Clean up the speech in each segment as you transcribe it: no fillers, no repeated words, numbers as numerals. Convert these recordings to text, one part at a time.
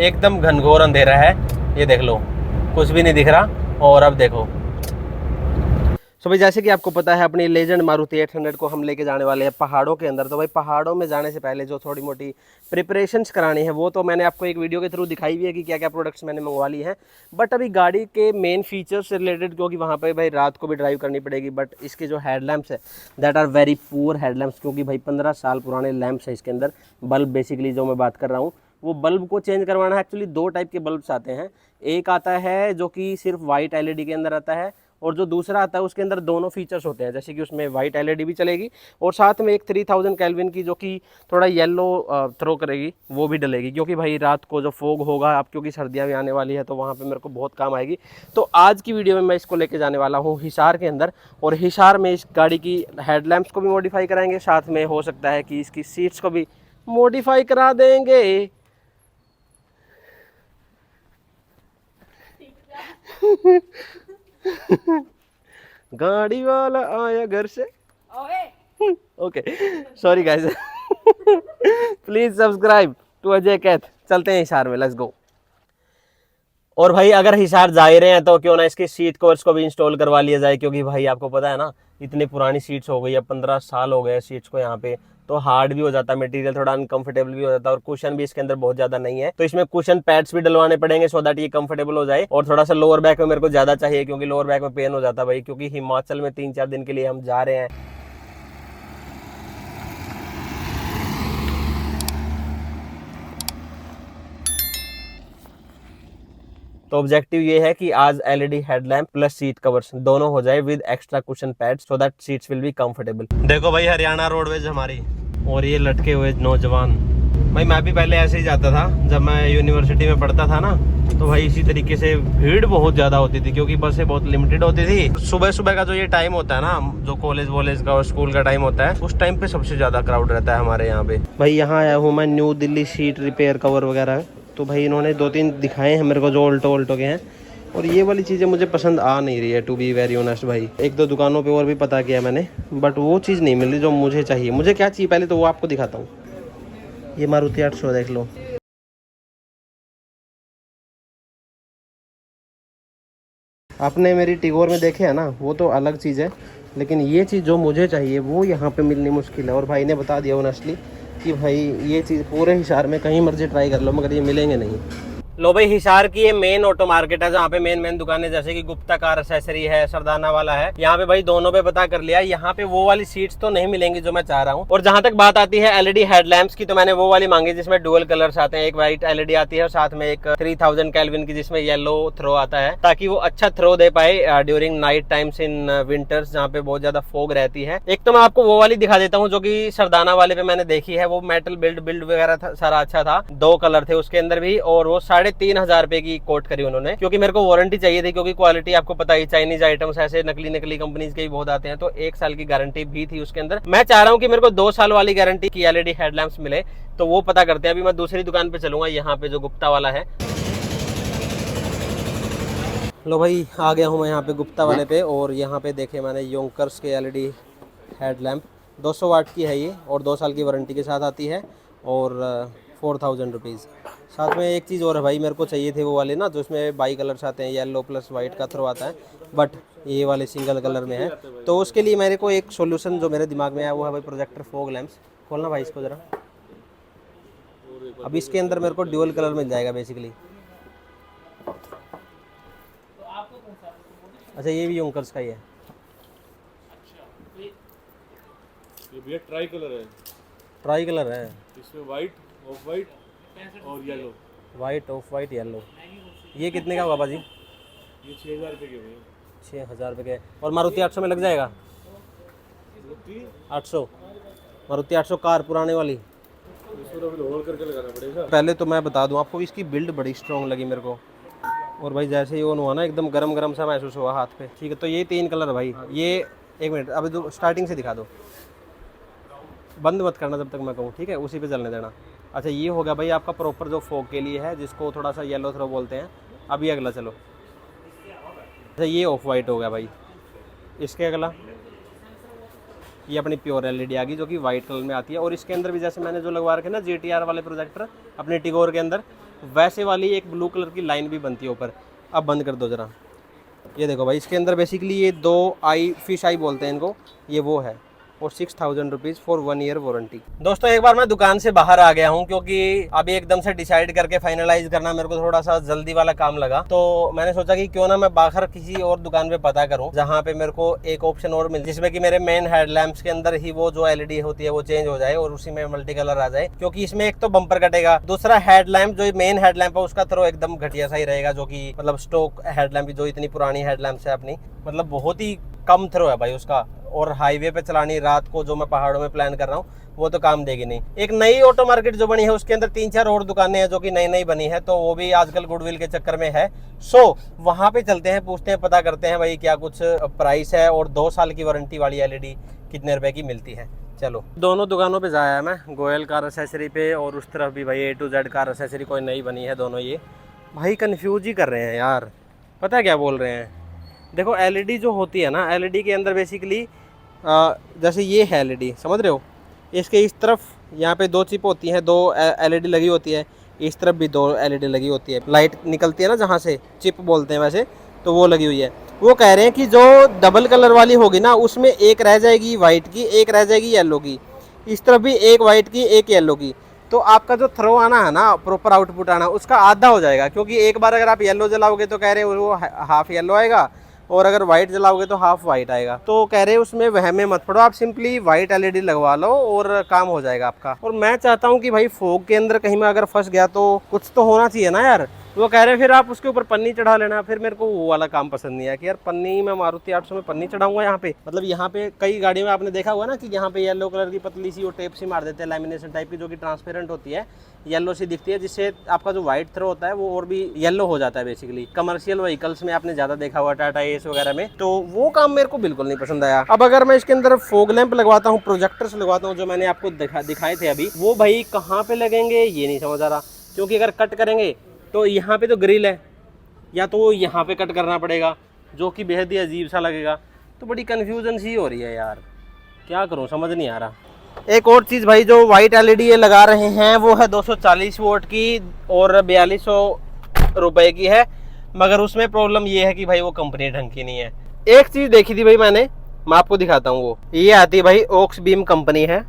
एकदम घनघोर अंधेरा है, ये देख लो कुछ भी नहीं दिख रहा। और अब देखो तो भाई जैसे कि आपको पता है अपनी लेजेंड मारुति 800 को हम लेके जाने वाले हैं पहाड़ों के अंदर। तो भाई पहाड़ों में जाने से पहले जो थोड़ी मोटी प्रिपरेशंस करानी है वो तो मैंने आपको एक वीडियो के थ्रू दिखाई भी है कि क्या क्या प्रोडक्ट्स मैंने मंगवा ली है। बट अभी गाड़ी के मेन फीचर्स से रिलेटेड, क्योंकि वहाँ पे भाई रात को भी ड्राइव करनी पड़ेगी। बट इसके जो हेडलैम्प्स है that are very poor headlamps, क्योंकि भाई 15 साल पुराने लैम्प्स है इसके अंदर। बल्ब बेसिकली जो मैं बात कर रहा हूँ वो बल्ब को चेंज करवाना है। एक्चुअली दो टाइप के बल्ब्स आते हैं, एक आता है जो कि सिर्फ वाइट एलईडी के अंदर आता है, और जो दूसरा आता है उसके अंदर दोनों फीचर्स होते हैं। जैसे कि उसमें वाइट एलईडी भी चलेगी और साथ में एक 3000 केल्विन की जो कि थोड़ा येलो थ्रो करेगी वो भी डलेगी, क्योंकि भाई रात को जो फोग होगा, अब क्योंकि सर्दियाँ भी आने वाली है तो वहाँ पे मेरे को बहुत काम आएगी। तो आज की वीडियो में मैं इसको लेके जाने वाला हूँ हिसार के अंदर, और हिसार में इस गाड़ी की हेडलैम्प्स को भी मॉडिफाई कराएंगे, साथ में हो सकता है कि इसकी सीट्स को भी मॉडिफाई करा देंगे। गाड़ी वाला आया घर से। Okay sorry guys, please subscribe to Ajay Kaith. चलते हैं हिसार में, लेट्स गो। और भाई अगर हिसार जा ही रहे हैं तो क्यों ना इसकी सीट कवर्स को भी इंस्टॉल करवा लिया जाए, क्योंकि भाई आपको पता है ना इतनी पुरानी सीट्स हो गई है, 15 साल हो गए सीट्स को यहाँ पे, तो हार्ड भी हो जाता है मटेरियल, थोड़ा अनकंफर्टेबल भी हो जाता है, और कुशन भी इसके अंदर बहुत ज्यादा नहीं है। तो इसमें कुशन पैड्स भी डलवाने पड़ेंगे सो दैट ये कंफर्टेबल हो जाए। और थोड़ा सा लोअर बैक में मेरे को ज्यादा चाहिए, क्योंकि लोअर बैक में पेन हो जाता है भाई, क्योंकि हिमाचल में 3-4 दिन के लिए हम जा रहे हैं। तो ऑब्जेक्टिव ये है कि आज LED headlamp plus seat covers दोनों हो जाए with extra cushion pads, so that seats will be comfortable. देखो भाई हरियाणा रोडवेज हमारी, और ये लटके हुए नौजवान। भाई मैं भी पहले ऐसे ही जाता था जब मैं यूनिवर्सिटी में पढ़ता था ना, तो भाई इसी तरीके से भीड़ बहुत ज्यादा होती थी, क्योंकि बसें बहुत लिमिटेड होती थी। सुबह सुबह का जो ये टाइम होता है ना, जो कॉलेज वॉलेज का और स्कूल का टाइम होता है, उस टाइम पे सबसे ज्यादा क्राउड रहता है हमारे यहाँ पे। भाई यहाँ आया हूँ मैं new Delhi seat repair cover वगैरह, तो भाई इन्होंने 2-3 दिखाए हैं मेरे को जो ऑल्टो के हैं, और ये वाली चीज़ें मुझे पसंद आ नहीं रही है टू बी वेरी ऑनेस्ट। भाई 1-2 दुकानों पे और भी पता किया मैंने, बट वो चीज़ नहीं मिल रही जो मुझे चाहिए। मुझे क्या चाहिए पहले तो वो आपको दिखाता हूँ। ये मारुति 800 देख लो, आपने मेरी टिगोर में देखे है ना, वो तो अलग चीज़ है, लेकिन ये चीज़ जो मुझे चाहिए वो यहाँ पे मिलनी मुश्किल है। और भाई ने बता दिया ऑनेस्टली कि भाई ये चीज़ पूरे हिसार में कहीं मर्जी ट्राई कर लो मगर ये मिलेंगे नहीं। लो भाई हिसार की ये मेन ऑटो मार्केट है, जहाँ पे मेन दुकानें जैसे कि गुप्ता कार एक्सेसरी है, सरदाना वाला है, यहाँ पे भाई दोनों पे पता कर लिया। यहाँ पे वो वाली सीट्स तो नहीं मिलेंगी जो मैं चाह रहा हूँ। और जहाँ तक बात आती है एलईडी हेडलैम्प्स की, तो मैंने वो वाली मांगी जिसमें डुअल कलर्स आते हैं, एक व्हाइट एलईडी आती है और साथ में एक 3000 केल्विन की जिसमें येलो थ्रो आता है, ताकि वो अच्छा थ्रो दे पाए during night times in winters जहाँ पे बहुत ज्यादा फोग रहती है। एक तो मैं आपको वो वाली दिखा देता हूँ जो की सरदाना वाले पे मैंने देखी है, वो मेटल बिल्ड वगैरह सारा अच्छा था, 2 कलर थे उसके अंदर भी, और वो 3500 रुपए की कोट करी उन्होंने, क्योंकि मेरे को वारंटी चाहिए थी, क्योंकि क्वालिटी आपको पता ही चाइनीज आइटम्स ऐसे नकली कंपनीज के भी बहुत आते हैं, तो 1 साल की गारंटी भी थी उसके अंदर। मैं चाह रहा हूँ कि मेरे को 2 साल वाली गारंटी की एलईडी हेडलैम्प्स मिले, तो वो पता करते हैं। अभी मैं दूसरी दुकान पे चलूंगा, यहाँ पे जो गुप्ता वाला है। लो भाई आ गया हूँ मैं यहाँ पे गुप्ता वाले पे, और यहाँ पे देखे मैंने योंकर्स के एलईडी हेडलैम्प 200 वाट की है ये, और 2 साल की वारंटी के साथ आती है, और 4000 रुपीज़। साथ में एक चीज़ और है भाई, मेरे को चाहिए थे वो वाले ना जो इसमें बाई कलर्स आते हैं, येलो प्लस वाइट का थ्रो आता है, बट ये वाले सिंगल कलर में है। तो उसके लिए मेरे को एक सोल्यूशन जो मेरे दिमाग में आया वो है भाई प्रोजेक्टर फॉग लैंप्स। खोलना भाई इसको ज़रा। अब इसके अंदर मेरे को ड्यूअल कलर मिल जाएगा बेसिकली। अच्छा ये भी योंकर्स का ही है। ये भी ट्राई कलर है। ट्राई कलर है इसमें वाइट, ऑफ वाइट और yellow. White, of white, yellow. ये कितने का होगा बाजी? ये 6000 रुपये के हुए। 6000 रुपये के। और मारुति 800 में लग जाएगा? 800 मारुति 800 कार पुराने वाली। होल करके लगाना पड़ेगा। पहले तो मैं बता दूं आपको, इसकी बिल्ड बड़ी स्ट्रॉन्ग लगी मेरे को, और भाई जैसे ही ऑन हुआ ना एकदम गरम गरम सा महसूस हुआ हाथ पे। ठीक है, तो ये 3 कलर है भाई। ये 1 मिनट अभी तो स्टार्टिंग से दिखा दो, बंद मत करना जब तक मैं कहूँ, ठीक है, उसी पे चलने देना। अच्छा ये हो गया भाई आपका प्रॉपर जो फोक के लिए है, जिसको थोड़ा सा येलो थ्रो बोलते हैं। अभी अगला चलो। अच्छा ये ऑफ वाइट हो गया भाई। इसके अगला ये अपनी प्योर एलईडी आ गई जो कि वाइट कलर में आती है, और इसके अंदर भी जैसे मैंने जो लगवा रखे ना GTR वाले प्रोजेक्टर अपने टिगोर के अंदर, वैसे वाली एक ब्लू कलर की लाइन भी बनती है ऊपर। अब बंद कर दो ज़रा। ये देखो भाई, इसके अंदर बेसिकली ये 2 आई फिश आई बोलते हैं इनको, ये वो है। और 6000 रुपीज़ फॉर 1 ईयर वारंटी। दोस्तों एक बार मैं दुकान से बाहर आ गया हूँ, क्योंकि अभी एकदम से डिसाइड करके फाइनलाइज करना मेरे को थोड़ा सा जल्दी वाला काम लगा। तो मैंने सोचा कि क्यों ना मैं बाहर किसी और दुकान पे पता करूँ जहाँ पे मेरे को एक ऑप्शन और मिले, जिसमें कि मेरे मेन हेडलैम्प्स के अंदर ही वो जो एलईडी होती है वो चेंज हो जाए और उसी में मल्टी कलर आ जाए। क्योंकि इसमें एक तो बम्पर कटेगा, दूसरा हेडलैम्प जो मेन हेडलैम्प है उसका थ्रो एकदम घटिया सा ही रहेगा, जो कि मतलब स्टॉक हेडलैम्प जो इतनी पुरानी हेडलैम्प्स है अपनी, मतलब बहुत ही कम थ्रो है भाई उसका। और हाईवे पे चलानी रात को जो मैं पहाड़ों में प्लान कर रहा हूँ वो तो काम देगी नहीं। एक नई ऑटो मार्केट जो बनी है उसके अंदर 3-4 और दुकानें हैं जो कि नई नई बनी है, तो वो भी आजकल गुडविल के चक्कर में है। सो वहाँ पे चलते हैं, पूछते हैं, पता करते हैं भाई क्या कुछ प्राइस है और 2 साल की वारंटी वाली एलईडी कितने रुपए की मिलती है। चलो दोनों दुकानों पे जाया मैं, गोयल कार एसेसरी पे और उस तरफ भी भाई A to Z car accessory कोई नई बनी है। दोनों ये भाई कन्फ्यूज ही कर रहे हैं यार, पता क्या बोल रहे हैं। देखो एलईडी जो होती है ना, एलईडी के अंदर बेसिकली जैसे ये है एलईडी, समझ रहे हो, इसके इस तरफ यहाँ पे 2 चिप होती हैं, 2 एलईडी लगी होती है, इस तरफ भी 2 एलईडी लगी होती है। लाइट निकलती है ना जहाँ से, चिप बोलते हैं वैसे, तो वो लगी हुई है। वो कह रहे हैं कि जो डबल कलर वाली होगी ना उसमें एक रह जाएगी वाइट की, एक रह जाएगी येलो की, इस तरफ भी एक वाइट की एक येलो की। तो आपका जो थ्रो आना है ना, प्रॉपर आउटपुट आना, उसका आधा हो जाएगा। क्योंकि एक बार अगर आप येलो जलाओगे तो कह रहे हैं वो हाफ येलो आएगा, और अगर वाइट जलाओगे तो हाफ वाइट आएगा। तो कह रहे हैं उसमें वहम में मत पड़ो, आप सिंपली वाइट एलईडी लगवा लो और काम हो जाएगा आपका। और मैं चाहता हूँ कि भाई फोग के अंदर कहीं मैं अगर फंस गया तो कुछ तो होना चाहिए ना यार। वो कह रहे हैं फिर आप उसके ऊपर पन्नी चढ़ा लेना। फिर मेरे को वो वाला काम पसंद नहीं है कि यार पन्नी, मैं मारुति 800 में पन्नी चढ़ाऊंगा यहाँ पे। मतलब यहाँ पे कई गाड़ियों में आपने देखा हुआ ना कि यहाँ पे येलो कलर की पतली सी वो टेप सी मार देते हैं, लैमिनेशन टाइप की, जो कि ट्रांसपेरेंट होती है, येलो सी दिखती है, जिससे आपका जो व्हाइट थ्रो होता है वो और भी येलो हो जाता है बेसिकली। कमर्शियल व्हीकल्स में आपने ज्यादा देखा हुआ, टाटा एस वगैरह में, तो वो काम मेरे को बिल्कुल नहीं पसंद आया। अब अगर मैं इसके अंदर फोग लैंप लगवाता हूँ, प्रोजेक्टर्स लगवाता हूँ, जो मैंने आपको दिखाए थे अभी, वो भाई कहाँ पे लगेंगे ये नहीं समझ आ रहा। क्योंकि अगर कट करेंगे तो यहाँ पे तो ग्रिल है, या तो यहाँ पे कट करना पड़ेगा, जो कि बेहद ही अजीब सा लगेगा। तो बड़ी कन्फ्यूजन सी हो रही है यार, क्या करूँ समझ नहीं आ रहा। एक और चीज़ भाई, जो वाइट एलईडी ये लगा रहे हैं वो है 240 वोट की और 4200 रुपए की है। मगर उसमें प्रॉब्लम ये है कि भाई वो कंपनी ढंग की नहीं है। एक चीज़ देखी थी भाई मैंने, मैं आपको दिखाता हूँ। वो ये आती है भाई, ओक्स बीम कंपनी है,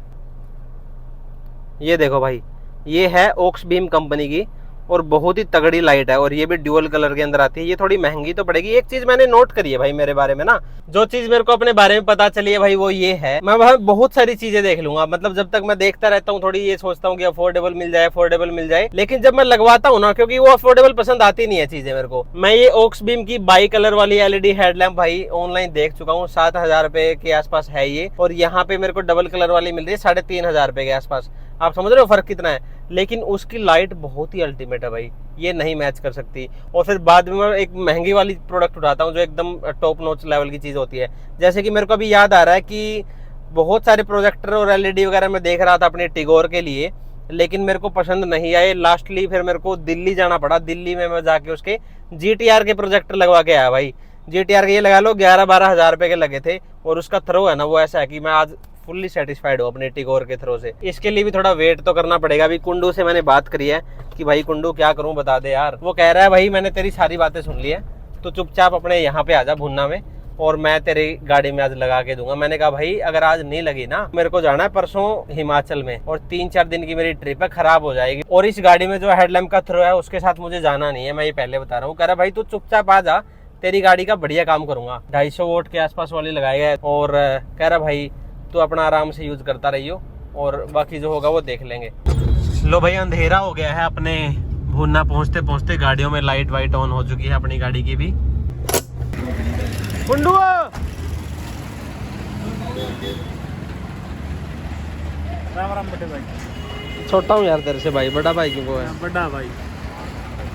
ये देखो भाई, ये है ओक्स बीम कंपनी की और बहुत ही तगड़ी लाइट है। और ये भी ड्यूअल कलर के अंदर आती है। ये थोड़ी महंगी तो पड़ेगी। एक चीज मैंने नोट करी है भाई मेरे बारे में ना, जो चीज मेरे को अपने बारे में पता चली है भाई, वो ये है, मैं भाई बहुत सारी चीजें देख लूंगा। मतलब जब तक मैं देखता रहता हूँ, थोड़ी ये सोचता हूँ कि अफोर्डेबल मिल जाए, अफोर्डेबल मिल जाए, लेकिन जब मैं लगवाता हूँ ना, क्योंकि वो अफोर्डेबल पसंद आती नहीं है चीजें मेरे को। मैं ये ओक्स बीम की बाई कलर वाली एलईडी हेडलैम्प भाई ऑनलाइन देख चुका हूँ, 7000 रुपए के आसपास है ये। और यहाँ पे मेरे को डबल कलर वाली मिल रही है 3500 रुपए के आसपास। आप समझ रहे हो फर्क कितना है। लेकिन उसकी लाइट बहुत ही अल्टीमेट है भाई, ये नहीं मैच कर सकती। और फिर बाद में मैं एक महंगी वाली प्रोडक्ट उठाता हूँ जो एकदम टॉप नॉच लेवल की चीज़ होती है। जैसे कि मेरे को अभी याद आ रहा है कि बहुत सारे प्रोजेक्टर और एलईडी वगैरह मैं देख रहा था अपने टिगोर के लिए, लेकिन मेरे को पसंद नहीं आए। लास्टली फिर मेरे को दिल्ली जाना पड़ा। दिल्ली में मैं जाके उसके GTR के प्रोजेक्टर लगवा के आया भाई। GTR के ये लगा लो 11-12 हज़ार रुपए के लगे थे। और उसका थ्रो है ना वो ऐसा है कि मैं आज फुल्ली सेटिस्फाइड हूँ अपने टिगोर के थ्रो से। इसके लिए भी थोड़ा वेट तो करना पड़ेगा। अभी कुंडू से मैंने बात करी है कि भाई कुंडू क्या करूँ बता दे यार। वो कह रहा है भाई मैंने तेरी सारी बातें सुन ली है, तो चुपचाप अपने यहाँ पे आजा भुन्ना में, और मैं तेरी गाड़ी में आज लगा के दूंगा। मैंने कहा भाई अगर आज नहीं लगी ना, मेरे को जाना है परसों हिमाचल में, और 3-4 दिन की मेरी ट्रिप है, खराब हो जाएगी। और इस गाड़ी में जो हेडलैम्प का थ्रो है उसके साथ मुझे जाना नहीं है, मैं ये पहले बता रहा हूँ। कह रहा भाई तू चुपचाप आ जा, तेरी गाड़ी का बढ़िया काम करूंगा। 250 वोट के आसपास वाली लगाएगा। और कह रहा भाई तो अपना आराम से यूज करता रहियो, और बाकी जो होगा वो देख लेंगे। लो भाई अंधेरा हो गया है। अपने भुन्ना पहुंचते पहुंचते गाड़ियों में लाइट वाइट ऑन हो चुकी है, अपनी गाड़ी की भी। कुंडू राम राम बड़े भाई। छोटा हूँ यार तेरे से भाई, बड़ा भाई क्यों है? बड़ा भाई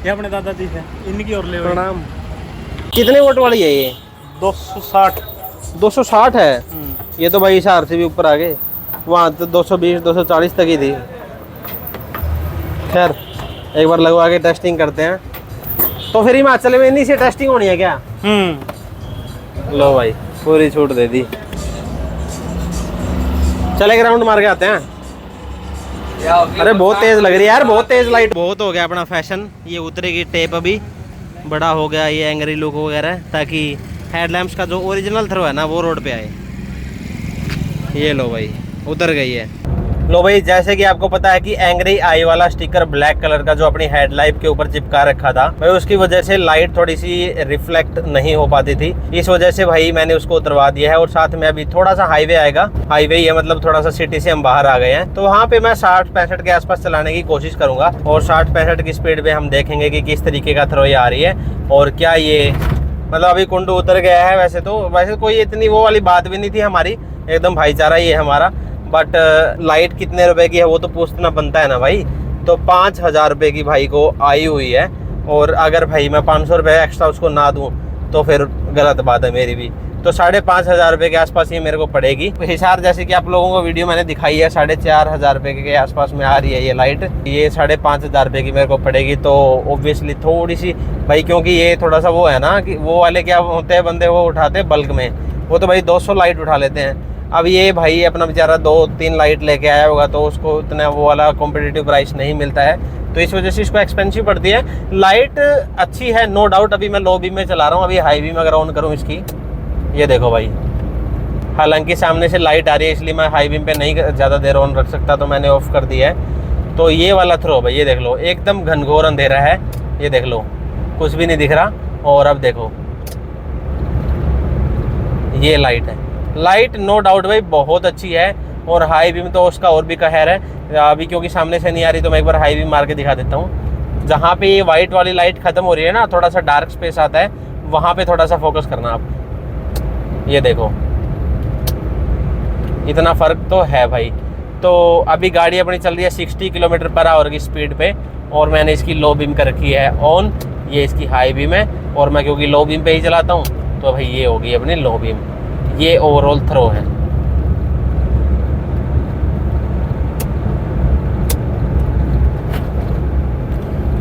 ये अपने दादाजी है, इनकी और ले प्रणाम। कितने वोट वाली है ये? 260 260 है। ये तो भाई हिसार से भी ऊपर आ गए, वहाँ तो 220-240 तक ही थी। खैर एक बार लगवा के टेस्टिंग करते हैं। तो फिर हिमाचल में इन्हीं से टेस्टिंग होनी है क्या? लो भाई पूरी छूट दे दी। चले ग्राउंड मार के आते हैं। अरे बहुत तेज लग रही है यार, बहुत तेज लाइट। बहुत हो गया अपना फैशन, ये उतरेगी टेप अभी, बड़ा हो गया ये एंग्री लुक वगैरह, ताकि हेडलैम्प्स का जो ओरिजिनल थ्रो है ना वो रोड पे आए। ये लो भाई उतर गई है। लो भाई, जैसे कि आपको पता है कि एंग्री आई वाला स्टिकर ब्लैक कलर का जो अपनी हेडलाइट के ऊपर चिपका रखा था भाई, उसकी वजह से लाइट थोड़ी सी रिफ्लेक्ट नहीं हो पाती थी। इस वजह से भाई मैंने उसको उतरवा दिया है। और साथ में अभी थोड़ा सा हाईवे आएगा, हाईवे ये मतलब थोड़ा सा सिटी से हम बाहर आ गए हैं, तो वहाँ पे मैं 60-65 के आसपास चलाने की कोशिश करूंगा। और 60-65 की स्पीड पे हम देखेंगे कि किस तरीके का थ्रो ये आ रही है। और क्या ये मतलब अभी कुंडू उतर गया है। वैसे कोई इतनी वो वाली बात भी नहीं थी हमारी, एकदम भाईचारा ही है हमारा। बट लाइट कितने रुपए की है वो तो पूछना बनता है ना भाई। तो 5,000 रुपये की भाई को आई हुई है, और अगर भाई मैं 500 रुपये एक्स्ट्रा उसको ना दूं तो फिर गलत बात है मेरी भी। तो 5,500 रुपये के आसपास ये मेरे को पड़ेगी। हिसार जैसे कि आप लोगों को वीडियो मैंने दिखाई है, 4,500 रुपये के आसपास में आ रही है ये लाइट। ये 5,500 रुपये की मेरे को पड़ेगी। तो ऑब्वियसली थोड़ी सी भाई, क्योंकि ये थोड़ा सा वो है ना कि वो वाले क्या होते हैं बंदे, वो उठाते हैं बल्क में, वो तो भाई 200 लाइट उठा लेते हैं। अब ये भाई अपना बेचारा 2-3 लाइट लेके आया होगा, तो उसको इतना वो वाला कॉम्पिटिटिव प्राइस नहीं मिलता है, तो इस वजह से इसको एक्सपेंसिव पड़ती है। लाइट अच्छी है नो डाउट। अभी मैं लो बीम में चला रहा हूँ, अभी हाई बीम अगर ऑन करूँ इसकी, ये देखो भाई, हालांकि सामने से लाइट आ रही है इसलिए मैं हाई बीम पे नहीं ज़्यादा देर ऑन रख सकता, तो मैंने ऑफ कर दिया है। तो ये वाला थ्रो भाई, ये देख लो एकदम घनघोर अंधेरा है, ये देख लो कुछ भी नहीं दिख रहा। और अब देखो ये लाइट है, लाइट नो डाउट भाई बहुत अच्छी है। और हाई बीम तो उसका और भी कहर है। अभी क्योंकि सामने से नहीं आ रही तो मैं एक बार हाई बीम मार के दिखा देता हूँ। जहाँ पे ये वाइट वाली लाइट खत्म हो रही है ना, थोड़ा सा डार्क स्पेस आता है, वहाँ पे थोड़ा सा फोकस करना आप। ये देखो इतना फ़र्क तो है भाई। तो अभी गाड़ी अपनी चल रही है 60 किलोमीटर पर आवर की स्पीड पे, और मैंने इसकी लो बीम कर रखी है ऑन। ये इसकी हाई बीम है, और मैं क्योंकि लो बीम पे ही चलाता हूँ तो भाई ये होगी अपनी लो बीम। ये ओवरऑल थ्रो है।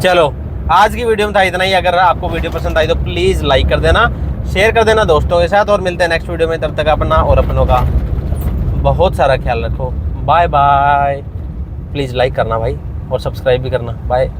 चलो आज की वीडियो में था इतना ही। अगर आपको वीडियो पसंद आई तो प्लीज़ लाइक कर देना, शेयर कर देना दोस्तों के साथ, और मिलते हैं नेक्स्ट वीडियो में। तब तक अपना और अपनों का बहुत सारा ख्याल रखो। Bye bye. प्लीज़ लाइक करना भाई, और सब्सक्राइब भी करना। बाय।